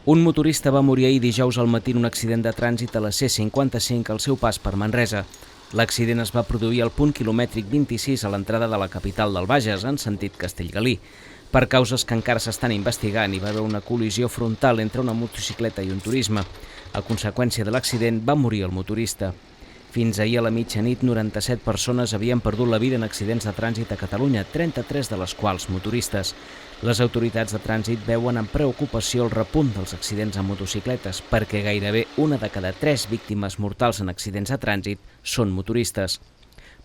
Un motorista va morir ahir dijous al matí en un accident de trànsit a la C55 al seu pas per Manresa. L'accident es va produir al punt quilomètric 26 a l'entrada de la capital del Bages, en sentit Castellgalí. Per causes que encara s'estan investigant, hi va haver una col·lisió frontal entre una motocicleta i un turisme. A conseqüència de l'accident va morir el motorista. Fins ahir a la mitjanit, 97 persones havien perdut la vida en accidents de trànsit a Catalunya, 33 de les quals motoristes. Les autoritats de trànsit veuen amb preocupació el repunt dels accidents amb motocicletes, perquè gairebé una de cada 3 víctimes mortals en accidents de trànsit són motoristes.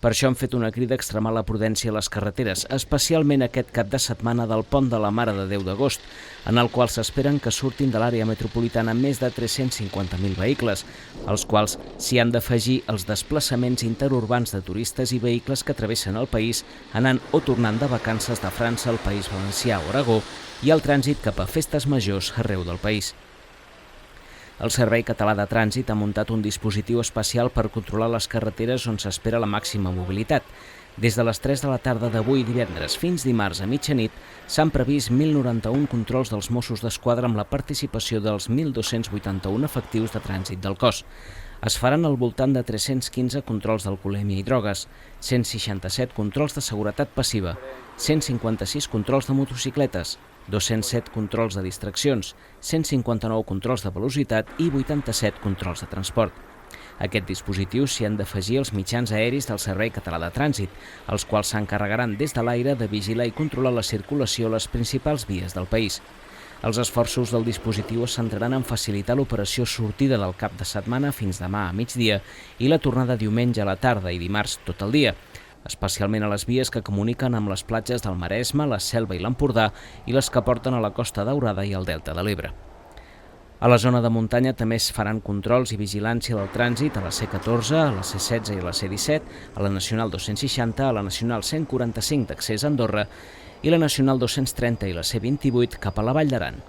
Per això han fet una crida a extremar la prudència a les carreteres, especialment aquest cap de setmana del Pont de la Mare de Déu d'agost, en el qual s'esperen que surtin de l'àrea metropolitana més de 350.000 vehicles, als quals s'hi han d'afegir els desplaçaments interurbans de turistes i vehicles que travessen el país anant o tornant de vacances de França al País Valencià o Aragó i el trànsit cap a festes majors arreu del país. El Servei Català de Trànsit ha muntat un dispositiu especial per controlar les carreteres on s'espera la màxima mobilitat. Des de les 3 de la tarda d'avui divendres fins dimarts a mitjanit s'han previst 1.091 controls dels Mossos d'Esquadra amb la participació dels 1.281 efectius de trànsit del cos. Es faran al voltant de 315 controls d'alcoholèmia i drogues, 167 controls de seguretat passiva, 156 controls de motocicletes, 207 controls de distraccions, 159 controls de velocitat i 87 controls de transport. A aquest dispositiu s'hi han d'afegir els mitjans aeris del Servei Català de Trànsit, els quals s'encarregaran des de l'aire de vigilar i controlar la circulació a les principals vies del país. Els esforços del dispositiu es centraran en facilitar l'operació sortida del cap de setmana fins demà a migdia i la tornada diumenge a la tarda i dimarts tot el dia, especialment a les vies que comuniquen amb les platges del Maresme, la Selva i l'Empordà i les que porten a la Costa Daurada i al Delta de l'Ebre. A la zona de muntanya també es faran controls i vigilància del trànsit a la C14, a la C16 i a la C17, a la Nacional 260, a la Nacional 145 d'accés a Andorra i la Nacional 230 i la C28 cap a la Vall d'Aran.